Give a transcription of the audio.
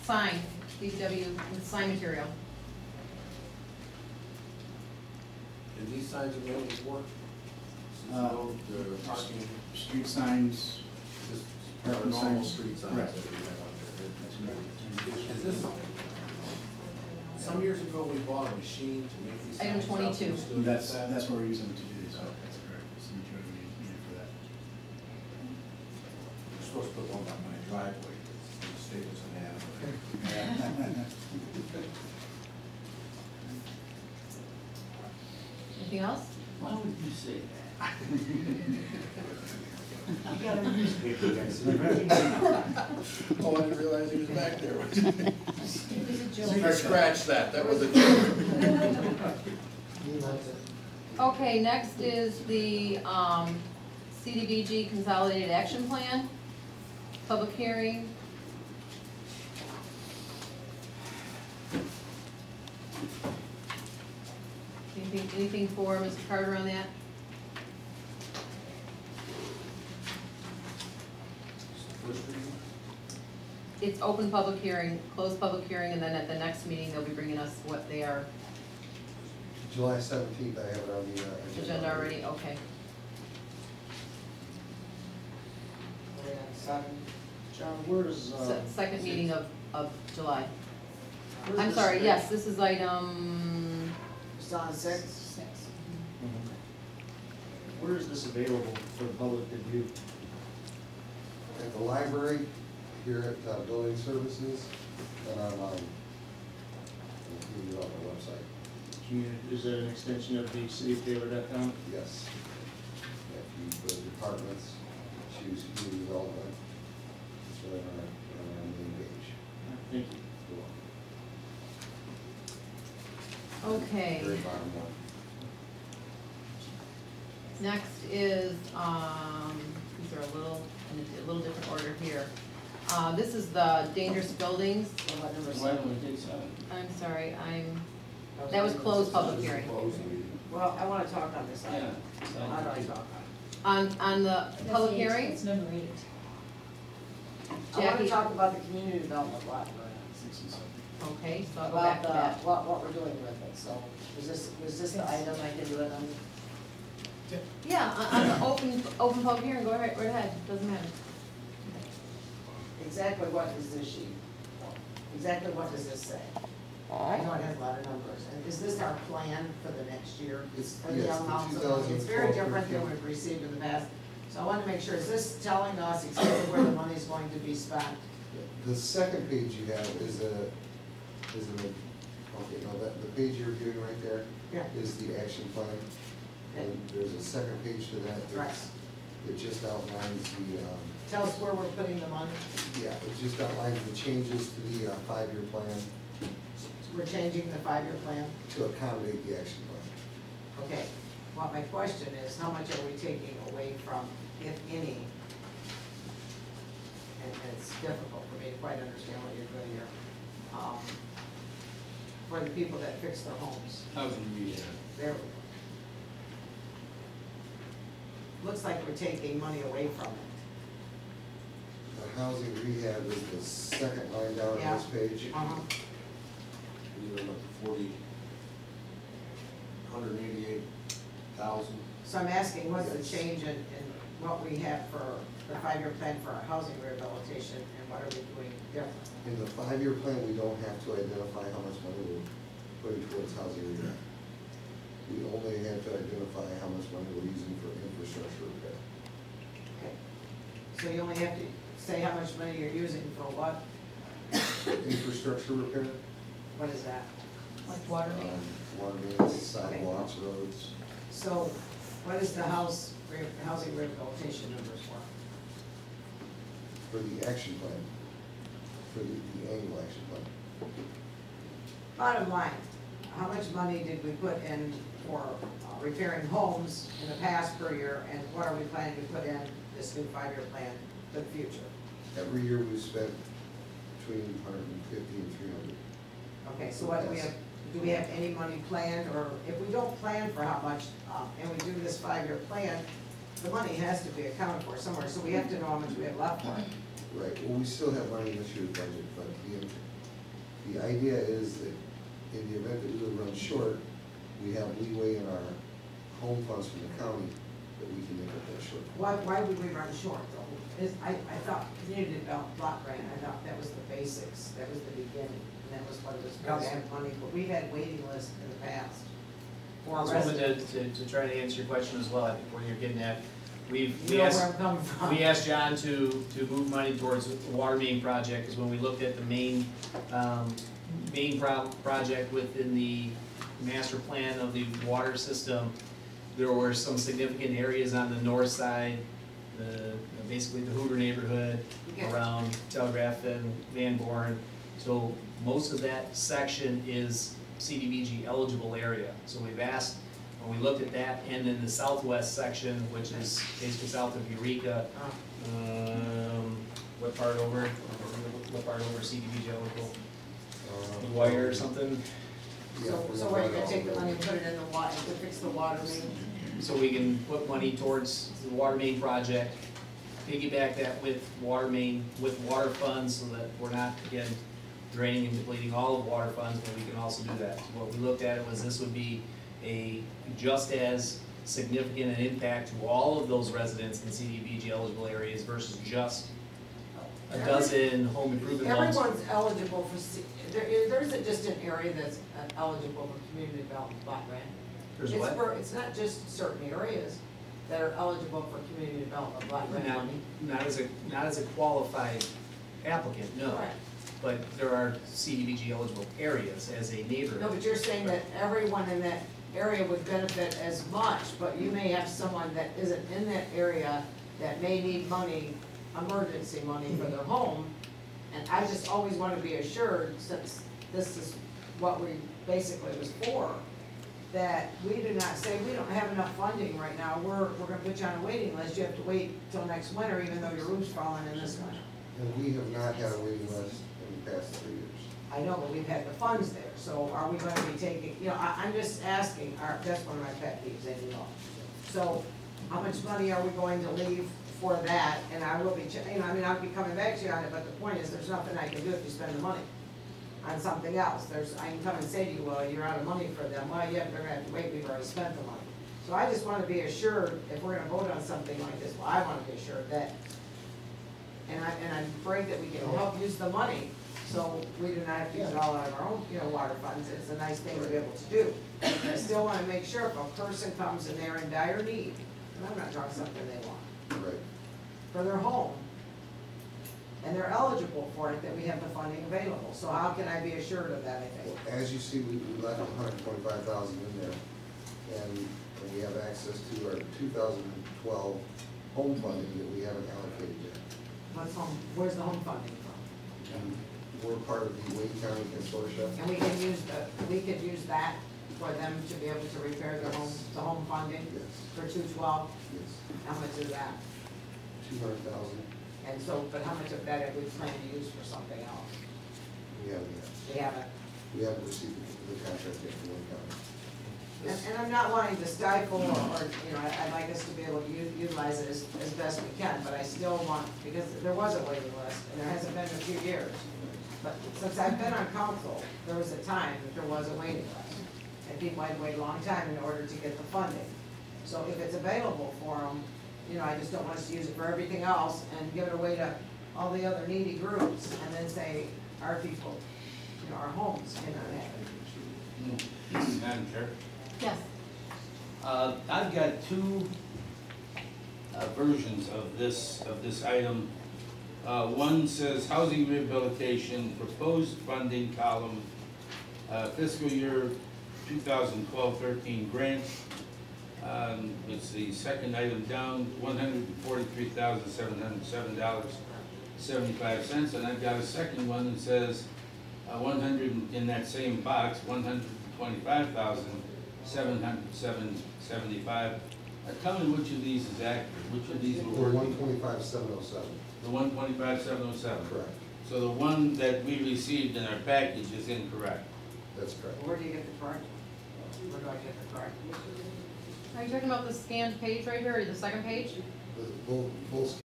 sign, DPW with sign material. And these signs are mainly for? The parking, Street signs. just Parking normal signs. street signs Correct. that we have out there. Is this, some years ago, we bought a machine to make these signs. Item 22. That's what we're using to do this. That's correct. It's the material we need for that. We're supposed to put one on my driveway, but the state doesn't have it. Anything else? Why would you say that? You got a newspaper guys. Oh, I didn't realize he was back there. It was a joke. I scratched that, that was a joke. Okay, next is the CDBG Consolidated Action Plan, public hearing. Anything for Mr. Carter on that? It's open public hearing, closed public hearing, and then at the next meeting, they'll be bringing us what they are, July 17th, I have it on the agenda already, okay. John, where's, Second meeting of July. where's I'm this sorry, thing? yes, this is item, It's on 6. Where is this available for the public to view? At the library, here at Building Services, and on the website. Is that an extension of the cityoftaylor.com? Yes. If you go to departments, choose community development, it's right on our main page. Thank you. okay. Very bottom one. Next is, these are in a little different order here. This is the dangerous buildings. What number Why 7? don't we take some? I'm sorry, that was closed public hearing. Well, I want to talk on this item. Yeah. How do I talk on it? On the public hearing, It's number 8. I want to Jackie, talk about the community development block grant. okay, so I'll go back About to that. what we're doing with it, so, was this the item I can do it on? Yeah, on the open public hearing, go right ahead, doesn't matter. Exactly what is this sheet? Exactly what does this say? I know it has a lot of numbers, and is this our plan for the next year? It's- For the yes, amount the of money? It's very 2012 different than we've received in the past, so I want to make sure, is this telling us exactly where the money's going to be spent? The second page you have is okay, no, the page you're viewing right there Yeah. is the action plan. And there's a second page to that. Right. It just outlines the, Tell us where we're putting the money. yeah, it just outlines the changes to the 5-year plan We're changing the 5-year plan. to accommodate the action plan. Okay, well, my question is, how much are we taking away from, if any? And it's difficult for me to quite understand what you're doing here. For the people that fix their homes. Housing rehab. There we go. Looks like we're taking money away from it. The housing rehab is the second line down on Yeah. this page. We were up to 188,000. So I'm asking, what's the Yes. change in what we have for the 5-year plan for our housing rehabilitation, and what are we doing different? In the 5-year plan, we don't have to identify how much money we're putting towards housing rehab. We only have to identify how much money we're using for infrastructure repair. Okay. So you only have to say how much money you're using for what? Infrastructure repair, What is that? Like water main. water mains, sidewalks, roads. So what is the housing rehabilitation numbers for? For the action plan, for the annual action plan. Bottom line, how much money did we put in for repairing homes in the past per year, and what are we planning to put in this new 5-year plan for the future? Every year we've spent between 150 and 300. Okay, so what do we have any money planned, or if we don't plan for how much, and we do this 5-year plan, the money has to be accounted for somewhere, so we have to know how much we have left for it. Right, well, we still have money in this year's budget, but The idea is that in the event that we would run short, we have leeway in our home funds from the county that we can make up that short. Why would we run short though? I thought community development block grant, I thought that was the basics, that was the beginning, and that was what it was, we had money, but we've had waiting lists in the past. For residents. To try to answer your question as well, I think where you're getting at, You we know asked, where I'm coming from. we asked John to move money towards the water main project, because when we looked at the main project within the master plan of the water system, there were some significant areas on the north side, basically the Hoover neighborhood, Okay. around Telegraph and Van Born. So most of that section is CDBG eligible area. So we've asked, when we looked at that, and in the southwest section, which is basically south of Eureka, what part over CDBG eligible? Wire or something? Yeah, So where you gonna take the money and put it in the water, to fix the water main? So we can put money towards the water main project, piggyback that with water main, with water funds, so that we're not, again, draining and depleting all of water funds, but we can also do that. What we looked at was this would be a just as significant an impact to all of those residents in CDBG eligible areas versus just a dozen home improvement loans. Everyone's eligible for, there isn't just an area that's eligible for community development block grant. There's It's what? for, it's not just certain areas that are eligible for community development block grant money. Not as a qualified applicant, no. Correct. But there are CDBG eligible areas as a neighborhood. No, but you're saying that everyone in that area would benefit as much, but you may have someone that isn't in that area that may need money, emergency money for their home. And I just always want to be assured, since this is what we basically was for, that we do not say, we don't have enough funding right now, we're gonna put you on a waiting list, you have to wait till next winter, even though your roof's falling in this winter. And we have not had a waiting list in the past 3 years. I know, but we've had the funds there, so are we gonna be taking, you know, I'm just asking, that's one of my pet peeves, and you know. So, how much money are we going to leave for that, and I will be, you know, I mean, I'll be coming back to you on it, but the point is, there's nothing I can do if you spend the money on something else. I can come and say to you, well, you're out of money for them, well, yeah, but they're gonna have to wait, we've already spent the money. So I just wanna be assured, if we're gonna vote on something like this, well, I wanna be assured that, and I'm afraid that we can help use the money, so we do not have to use it all out of our own, you know, water funds, it's a nice thing to be able to do. But I still wanna make sure if a person comes and they're in dire need, and I'm not talking something they want, Right. for their home, and they're eligible for it, that we have the funding available. So how can I be assured of that, I think? As you see, we left 125,000 in there, and we have access to our 2012 home funding that we haven't allocated yet. Where's the home funding from? And we're part of the Wayne County Consortium. And we could use that for them to be able to repair their home, the home funding Yes, for 212? yes, How much is that? 200,000, And so, but how much of that have we planned to use for something else? we haven't yet. We haven't. We haven't received the contract yet from Wayne County. And I'm not wanting to stifle or, you know, I'd like us to be able to utilize it as best we can, but I still want, because there was a waiting list, and there hasn't been in a few years. But since I've been on council, there was a time that there was a waiting list, and people had to wait a long time in order to get the funding. So if it's available for them, you know, I just don't want us to use it for everything else and give it away to all the other needy groups, and then say, our people, you know, our homes cannot have it. Madam Chair, Yes. I've got two versions of this item. One says housing rehabilitation, proposed funding column, fiscal year 2012-13 grant. It's the second item down, $143,707.75, and I've got a second one that says 100 in that same box, $125,707.75. Tell me which of these is accurate, which of these will We're work? 125,707, The 125,707. correct, So the one that we received in our package is incorrect. that's correct. Where do you get the correct? Where do I get the correct? Are you talking about the scanned page right here, or the second page? Both